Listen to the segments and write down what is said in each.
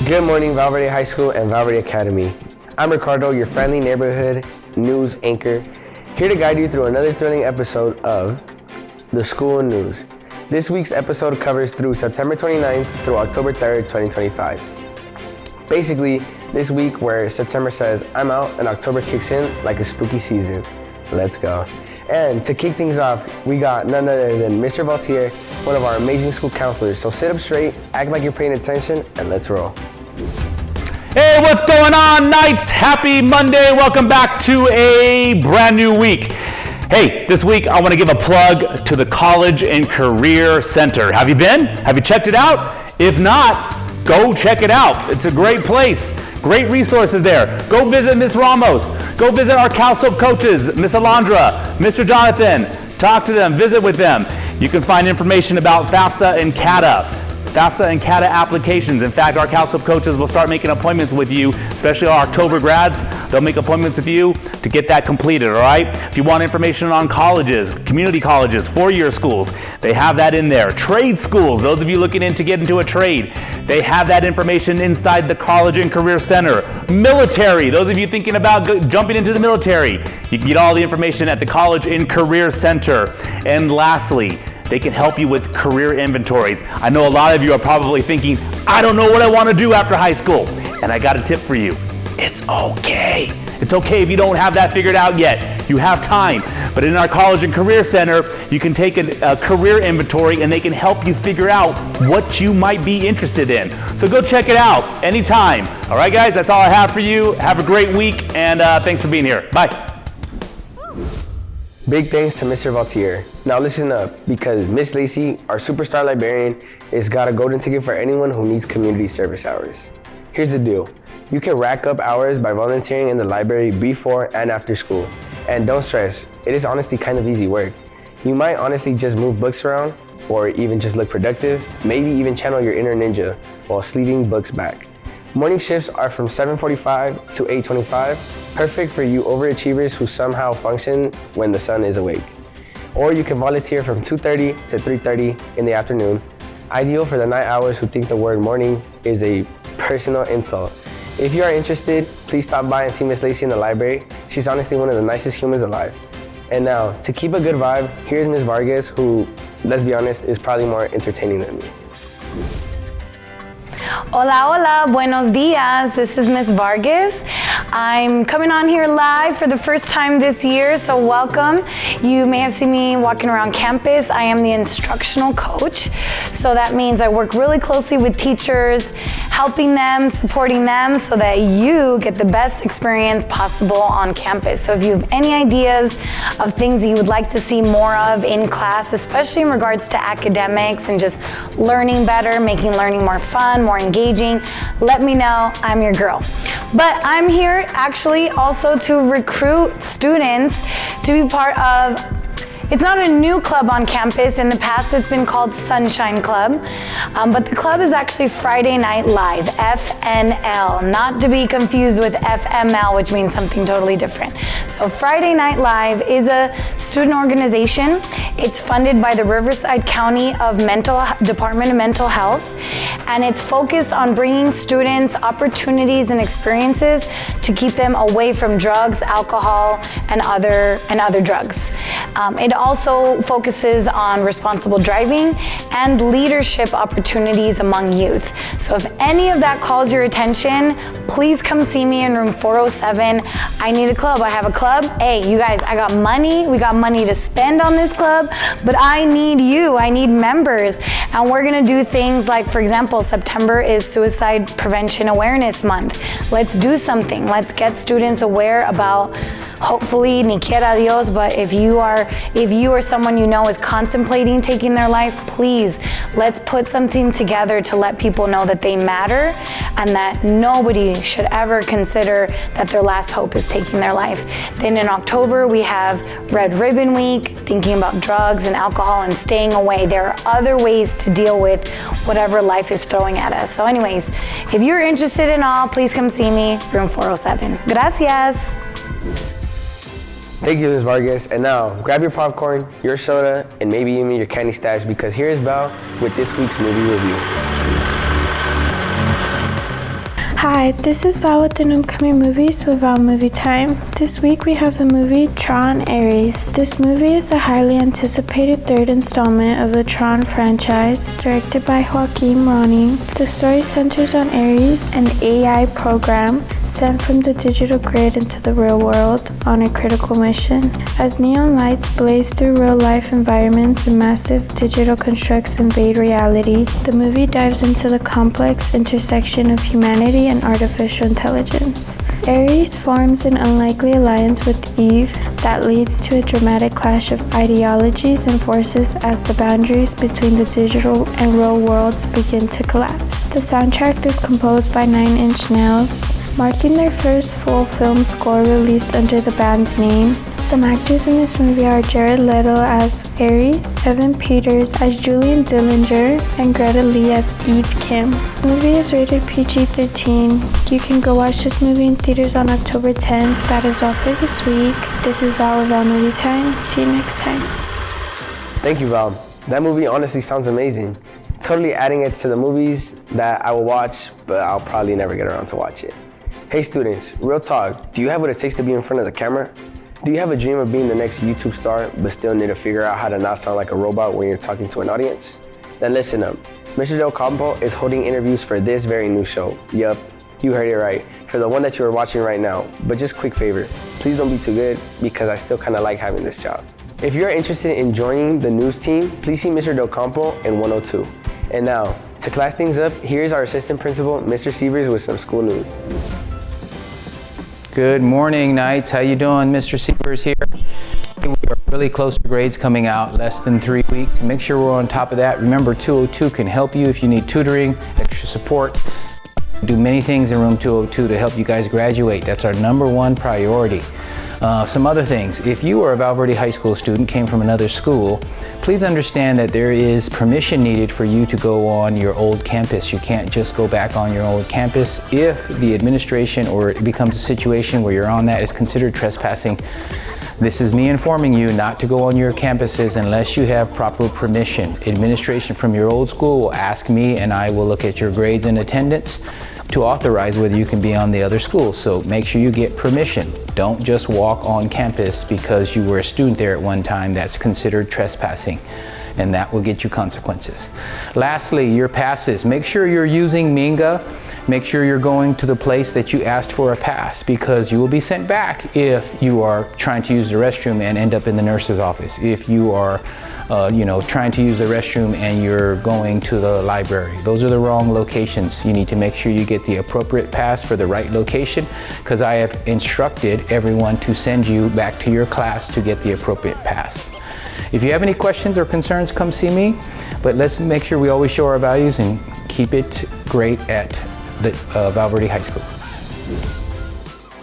Good morning, Val Verde High School and Val Verde Academy. I'm Ricardo, your friendly neighborhood news anchor, here to guide you through another thrilling episode of the School News. This week's episode covers through September 29th through October 3rd, 2025. Basically, this week where September says, I'm out, and October kicks in like a spooky season. Let's go. And to kick things off, we got none other than Mr. Valtier, one of our amazing school counselors. So sit up straight, act like you're paying attention, and let's roll. Hey, what's going on, Knights? Happy Monday. Welcome back to a brand new week. Hey, this week I want to give a plug to the College and Career Center. Have you been? Have you checked it out? If not, go check it out. It's a great place. Great resources there. Go visit Miss Ramos. Go visit our CalSoap coaches, Miss Alondra, Mr. Jonathan. Talk to them, visit with them. You can find information about FAFSA and CATA applications. In fact, our CalSoap coaches will start making appointments with you, especially our October grads. They'll make appointments with you to get that completed, all right? If you want information on colleges, community colleges, four-year schools, they have that in there. Trade schools, those of you looking to get into a trade, they have that information inside the College and Career Center. Military, those of you thinking about jumping into the military, you can get all the information at the College and Career Center. And lastly, they can help you with career inventories. I know a lot of you are probably thinking, I don't know what I want to do after high school. And I got a tip for you. It's okay. It's okay if you don't have that figured out yet. You have time. But in our College and Career Center, you can take a career inventory and they can help you figure out what you might be interested in. So go check it out anytime. All right, guys, that's all I have for you. Have a great week, and thanks for being here. Bye. Big thanks to Mr. Valtier. Now listen up, because Miss Lacey, our superstar librarian, has got a golden ticket for anyone who needs community service hours. Here's the deal. You can rack up hours by volunteering in the library before and after school. And don't stress, it is honestly kind of easy work. You might honestly just move books around, or even just look productive, maybe even channel your inner ninja while sleeving books back. Morning shifts are from 7:45 to 8:25, perfect for you overachievers who somehow function when the sun is awake. Or you can volunteer from 2:30 to 3:30 in the afternoon, ideal for the night owls who think the word morning is a personal insult. If you are interested, please stop by and see Miss Lacey in the library. She's honestly one of the nicest humans alive. And now, to keep a good vibe, here's Ms. Vargas, who, let's be honest, is probably more entertaining than me. Hola, hola, buenos dias. This is Miss Vargas. I'm coming on here live for the first time this year, so welcome. You may have seen me walking around campus. I am the instructional coach, so that means I work really closely with teachers, helping them, supporting them, so that you get the best experience possible on campus. So if you have any ideas of things that you would like to see more of in class, especially in regards to academics and just learning better, making learning more fun, more engaging, let me know. I'm your girl. But I'm here actually also to recruit students to be part of, it's not a new club on campus. In the past, it's been called Sunshine Club. But the club is actually Friday Night Live, FNL, not to be confused with FML, which means something totally different. So Friday Night Live is a student organization. It's funded by the Riverside County Department of Mental Health, and it's focused on bringing students opportunities and experiences to keep them away from drugs, alcohol, and other drugs. It also focuses on responsible driving and leadership opportunities among youth. So if any of that calls your attention, please come see me in room 407. I need a club. I have a club. Hey, you guys, I got money. We got money to spend on this club, but I need you. I need members. And we're going to do things like, for example, September is Suicide Prevention Awareness Month. Let's do something. Let's get students aware about, hopefully, ni quiera Dios, but if you or someone you know is contemplating taking their life, please, let's put something together to let people know that they matter and that nobody should ever consider that their last hope is taking their life. Then in October, we have Red Ribbon Week, thinking about drugs and alcohol and staying away. There are other ways to deal with whatever life is throwing at us. So anyways, if you're interested in all, please come see me, room 407. Gracias. Thank you, Ms. Vargas. And now, grab your popcorn, your soda, and maybe even your candy stash, because here's Val with this week's movie review. Hi, this is Val with the Upcoming Movies with Val Movie Time. This week we have the movie Tron Ares. This movie is the highly anticipated third installment of the Tron franchise, directed by Joaquin Ronning. The story centers on Ares, an AI program sent from the digital grid into the real world on a critical mission. As neon lights blaze through real-life environments and massive digital constructs invade reality, the movie dives into the complex intersection of humanity and artificial intelligence. Ares forms an unlikely alliance with Eve that leads to a dramatic clash of ideologies and forces as the boundaries between the digital and real worlds begin to collapse. The soundtrack is composed by 9 Inch Nails, marking their first full film score released under the band's name. Some actors in this movie are Jared Leto as Ares, Evan Peters as Julian Dillinger, and Greta Lee as Eve Kim. The movie is rated PG-13. You can go watch this movie in theaters on October 10th. That is all for this week. This is Val with Val Movie Time. See you next time. Thank you, Val. That movie honestly sounds amazing. Totally adding it to the movies that I will watch, but I'll probably never get around to watch it. Hey students, real talk, do you have what it takes to be in front of the camera? Do you have a dream of being the next YouTube star, but still need to figure out how to not sound like a robot when you're talking to an audience? Then listen up. Mr. Del Campo is holding interviews for this very new show. Yup, you heard it right, for the one that you are watching right now. But just quick favor, please don't be too good, because I still kind of like having this job. If you're interested in joining the news team, please see Mr. Del Campo in 102. And now, to class things up, here's our assistant principal, Mr. Sievers, with some school news. Good morning, Knights. How you doing? Mr. Sievers here. We are really close to grades coming out, less than 3 weeks. Make sure we're on top of that. Remember, 202 can help you if you need tutoring, extra support. Do many things in room 202 to help you guys graduate. That's our #1 priority. Some other things. If you are a Val Verde High School student, came from another school, please understand that there is permission needed for you to go on your old campus. You can't just go back on your old campus. If the administration or it becomes a situation where you're on that is considered trespassing, this is me informing you not to go on your campuses unless you have proper permission. Administration from your old school will ask me and I will look at your grades and attendance to authorize whether you can be on the other school. So make sure you get permission. Don't just walk on campus because you were a student there at one time. That's considered trespassing, and that will get you consequences. Lastly, your passes. Make sure you're using Minga. Make sure you're going to the place that you asked for a pass, because you will be sent back if you are trying to use the restroom and end up in the nurse's office. If you are trying to use the restroom and you're going to the library. Those are the wrong locations. You need to make sure you get the appropriate pass for the right location, because I have instructed everyone to send you back to your class to get the appropriate pass. If you have any questions or concerns, come see me, but let's make sure we always show our values and keep it great at the Val Verde High School.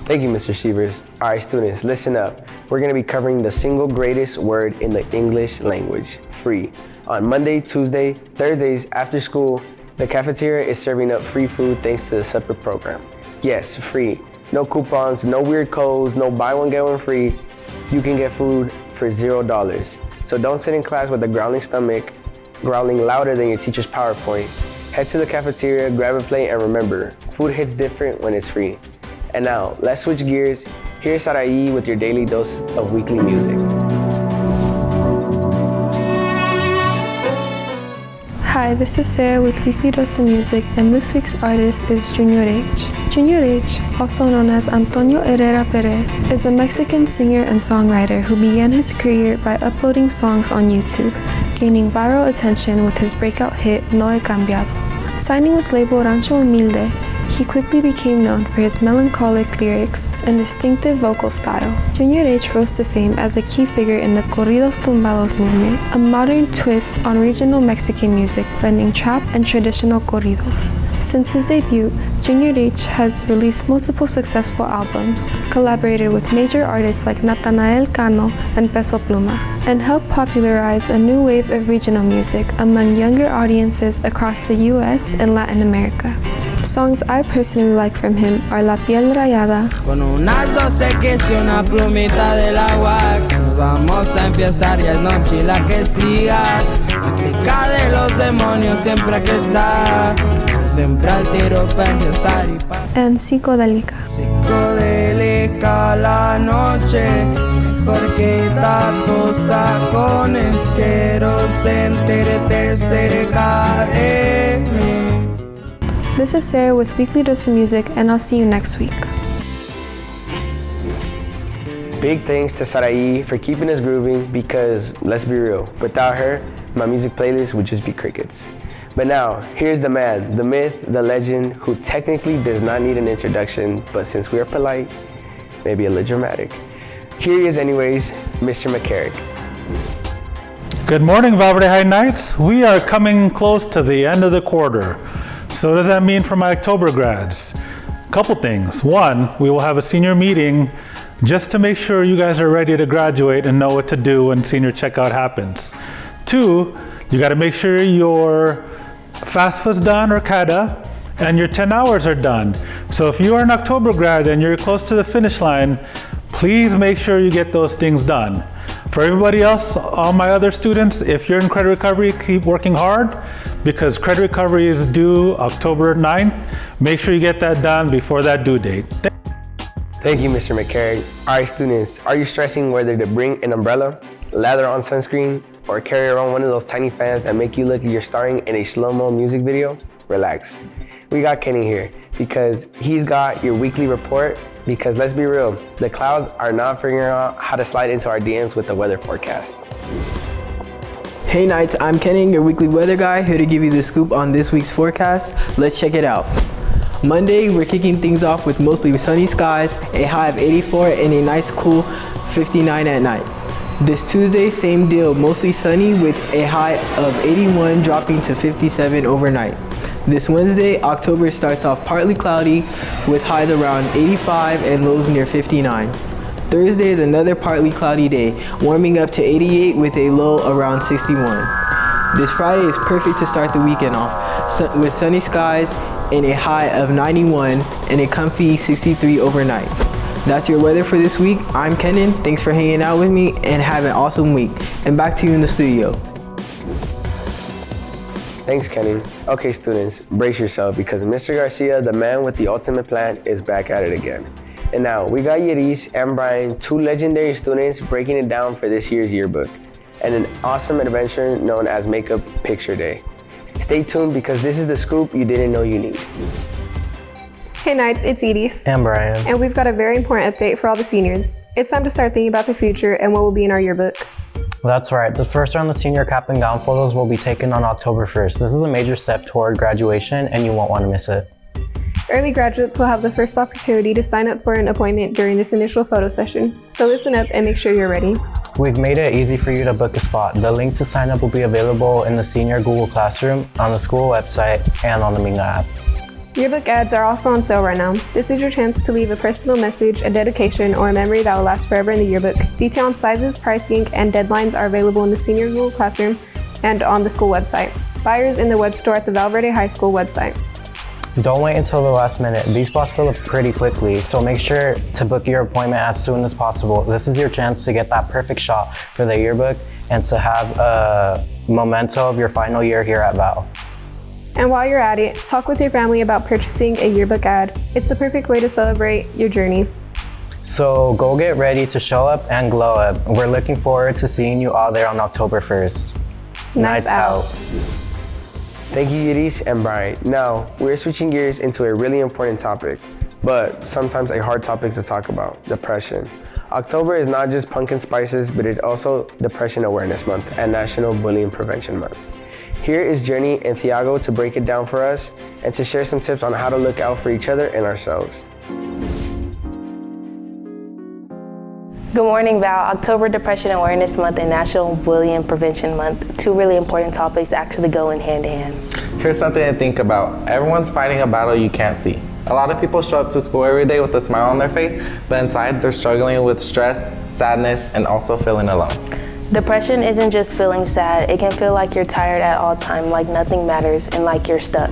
Thank you, Mr. Sievers. All right, students, listen up. We're gonna be covering the single greatest word in the English language, free. On Monday, Tuesday, Thursdays after school, the cafeteria is serving up free food thanks to the Sept program. Yes, free. No coupons, no weird codes, no buy one, get one free. You can get food for $0. So don't sit in class with a growling stomach, growling louder than your teacher's PowerPoint. Head to the cafeteria, grab a plate, and remember, food hits different when it's free. And now, let's switch gears. Here's Saraí with your daily dose of weekly music. Hi, this is Sarah with Weekly Dose of Music, and this week's artist is Junior H. Junior H, also known as Antonio Herrera Perez, is a Mexican singer and songwriter who began his career by uploading songs on YouTube, gaining viral attention with his breakout hit No He Cambiado. Signing with label Rancho Humilde, he quickly became known for his melancholic lyrics and distinctive vocal style. Junior H rose to fame as a key figure in the Corridos Tumbados movement, a modern twist on regional Mexican music blending trap and traditional corridos. Since his debut, Junior H has released multiple successful albums, collaborated with major artists like Natanael Cano and Peso Pluma, and helped popularize a new wave of regional music among younger audiences across the US and Latin America. Songs I personally like from him are La Piel Rayada, Con unas 12 que si una plumita de la wax, vamos a empezar ya es noche y la que siga, la clica de los demonios siempre que está, siempre al tiro para estar y pa. And psicodélica. Psicodélica la noche, mejor que tantos tacones, quiero sentirte cerca de mí. This is Sarah with Weekly Dose of Music, and I'll see you next week. Big thanks to Sarai for keeping us grooving because, let's be real, without her, my music playlist would just be crickets. But now, here's the man, the myth, the legend, who technically does not need an introduction, but since we are polite, maybe a little dramatic. Here he is anyways, Mr. McCarrick. Good morning, Val Verde High Knights. We are coming close to the end of the quarter. So what does that mean for my October grads? Couple things. One, we will have a senior meeting just to make sure you guys are ready to graduate and know what to do when senior checkout happens. Two, you gotta make sure your FAFSA's done or CADA and your 10 hours are done. So if you are an October grad and you're close to the finish line, please make sure you get those things done. For everybody else, all my other students, if you're in credit recovery, keep working hard because credit recovery is due October 9th. Make sure you get that done before that due date. Thank you, Mr. McCarrick. All right, students, are you stressing whether to bring an umbrella, lather on sunscreen, or carry around one of those tiny fans that make you look like you're starring in a slow-mo music video? Relax. We got Kenny here because he's got your weekly report because let's be real, the clouds are not figuring out how to slide into our DMs with the weather forecast. Hey Knights, I'm Kenny, your weekly weather guy, here to give you the scoop on this week's forecast. Let's check it out. Monday, we're kicking things off with mostly sunny skies, a high of 84 and a nice cool 59 at night. This Tuesday, same deal, mostly sunny with a high of 81 dropping to 57 overnight. This Wednesday, October starts off partly cloudy with highs around 85 and lows near 59. Thursday is another partly cloudy day, warming up to 88 with a low around 61. This Friday is perfect to start the weekend off with sunny skies and a high of 91 and a comfy 63 overnight. That's your weather for this week. I'm Kenan. Thanks for hanging out with me and have an awesome week. And back to you in the studio. Thanks, Kenny. Okay, students, brace yourself because Mr. Garcia, the man with the ultimate plan, is back at it again. And now, we got Yeris and Brian, two legendary students breaking it down for this year's yearbook and an awesome adventure known as Makeup Picture Day. Stay tuned because this is the scoop you didn't know you need. Hey Knights, it's Edis. And Brian. And we've got a very important update for all the seniors. It's time to start thinking about the future and what will be in our yearbook. That's right. The first round of senior cap and gown photos will be taken on October 1st. This is a major step toward graduation and you won't want to miss it. Early graduates will have the first opportunity to sign up for an appointment during this initial photo session. So listen up and make sure you're ready. We've made it easy for you to book a spot. The link to sign up will be available in the senior Google Classroom, on the school website, and on the Minga app. Yearbook ads are also on sale right now. This is your chance to leave a personal message, a dedication, or a memory that will last forever in the yearbook. Detail on sizes, pricing, and deadlines are available in the senior Google Classroom and on the school website. Buyers in the web store at the Val Verde High School website. Don't wait until the last minute. These spots fill up pretty quickly, so make sure to book your appointment as soon as possible. This is your chance to get that perfect shot for the yearbook and to have a memento of your final year here at Val. And while you're at it, talk with your family about purchasing a yearbook ad. It's the perfect way to celebrate your journey. So go get ready to show up and glow up. We're looking forward to seeing you all there on October 1st. Nights out. Thank you, Yeris and Brian. Now, we're switching gears into a really important topic, but sometimes a hard topic to talk about, depression. October is not just pumpkin spices, but it's also Depression Awareness Month and National Bullying Prevention Month. Here is Journey and Thiago to break it down for us and to share some tips on how to look out for each other and ourselves. Good morning, Val. October Depression Awareness Month and National Bullying Prevention Month. Two really important topics actually go in hand in hand. Here's something to think about. Everyone's fighting a battle you can't see. A lot of people show up to school every day with a smile on their face, but inside they're struggling with stress, sadness, and also feeling alone. Depression isn't just feeling sad. It can feel like you're tired at all time, like nothing matters, and like you're stuck.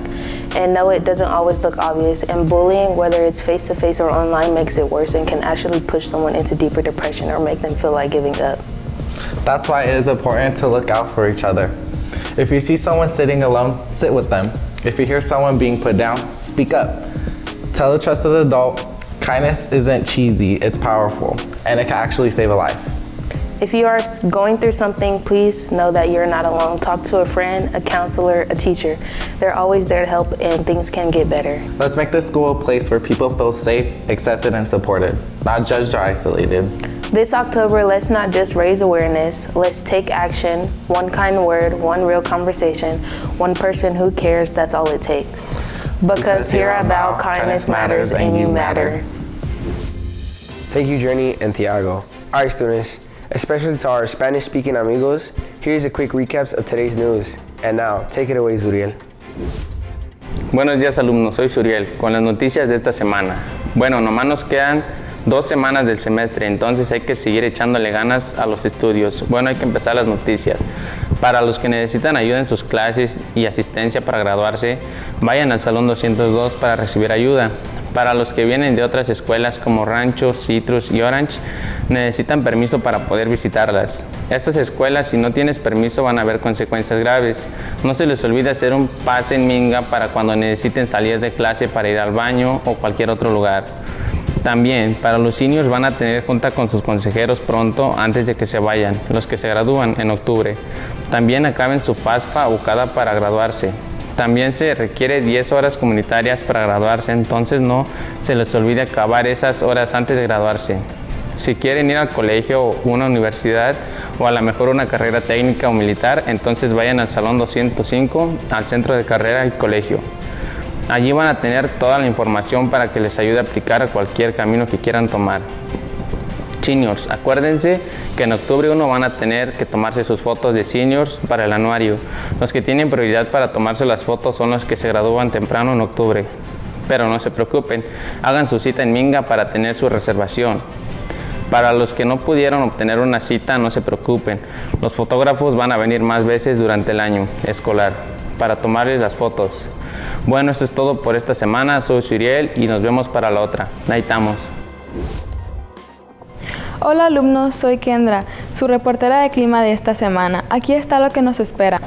And no, it doesn't always look obvious. And bullying, whether it's face-to-face or online, makes it worse and can actually push someone into deeper depression or make them feel like giving up. That's why it is important to look out for each other. If you see someone sitting alone, sit with them. If you hear someone being put down, speak up. Tell a trusted adult, kindness isn't cheesy, it's powerful, and it can actually save a life. If you are going through something, please know that you're not alone. Talk to a friend, a counselor, a teacher. They're always there to help and things can get better. Let's make this school a place where people feel safe, accepted, and supported, not judged or isolated. This October, let's not just raise awareness, let's take action. One kind word, one real conversation, one person who cares, that's all it takes. Because here at Val, kindness matters and you matter. Thank you, Journey and Thiago. All right, students, especially to our Spanish-speaking amigos, here's a quick recap of today's news. And now, take it away, Zuriel. Buenos días, alumnos. Soy Zuriel, con las noticias de esta semana. Bueno, nomás nos quedan 2 semanas del semestre, entonces hay que seguir echándole ganas a los estudios. Bueno, hay que empezar las noticias. Para los que necesitan ayuda en sus clases y asistencia para graduarse, vayan al Salón 202 para recibir ayuda. Para los que vienen de otras escuelas como Rancho, Citrus y Orange, necesitan permiso para poder visitarlas. Estas escuelas, si no tienes permiso, van a haber consecuencias graves. No se les olvide hacer un pase en minga para cuando necesiten salir de clase para ir al baño o cualquier otro lugar. También, para los seniors van a tener junta con sus consejeros pronto antes de que se vayan, los que se gradúan en octubre. También acaben su FAFSA buscada para graduarse. También se requiere 10 horas comunitarias para graduarse, entonces no se les olvide acabar esas horas antes de graduarse. Si quieren ir al colegio o una universidad o a lo mejor una carrera técnica o militar, entonces vayan al Salón 205, al Centro de Carrera y Colegio. Allí van a tener toda la información para que les ayude a aplicar a cualquier camino que quieran tomar. Seniors, acuérdense que en octubre 1 van a tener que tomarse sus fotos de seniors para el anuario. Los que tienen prioridad para tomarse las fotos son los que se gradúan temprano en octubre. Pero no se preocupen, hagan su cita en Minga para tener su reservación. Para los que no pudieron obtener una cita, no se preocupen. Los fotógrafos van a venir más veces durante el año escolar para tomarles las fotos. Bueno, eso es todo por esta semana. Soy Suriel y nos vemos para la otra. Ahí estamos. Hola alumnos, soy Kendra, su reportera de clima de esta semana. Aquí está lo que nos espera.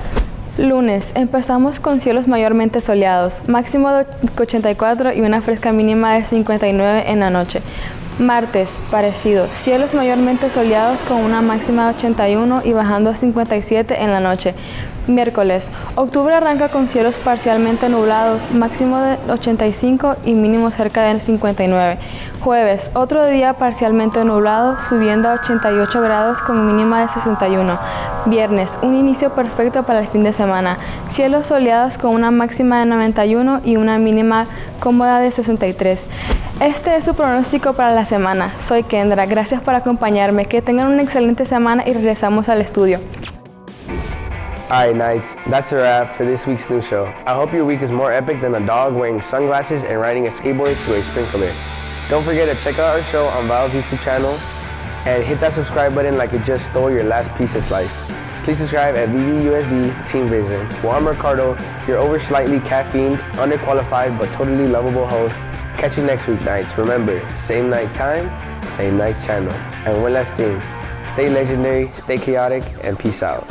Lunes, empezamos con cielos mayormente soleados, máximo de 84 y una fresca mínima de 59 en la noche. Martes, parecido, cielos mayormente soleados con una máxima de 81 y bajando a 57 en la noche. Miércoles, octubre arranca con cielos parcialmente nublados, máximo de 85 y mínimo cerca de 59. Jueves, otro día parcialmente nublado, subiendo a 88 grados con mínima de 61. Viernes, un inicio perfecto para el fin de semana. Cielos soleados con una máxima de 91 y una mínima cómoda de 63. Este es su pronóstico para la semana. Soy Kendra, gracias por acompañarme. Que tengan una excelente semana y regresamos al estudio. Alright, Knights, that's a wrap for this week's news show. I hope your week is more epic than a dog wearing sunglasses and riding a skateboard through a sprinkler. Don't forget to check out our show on Val's YouTube channel and hit that subscribe button like it just stole your last piece of slice. Please subscribe at VVUSD Team Vision. Well, I'm Ricardo, your over slightly caffeined, underqualified, but totally lovable host. Catch you next week, Knights. Remember, same night time, same night channel. And one last thing, stay legendary, stay chaotic, and peace out.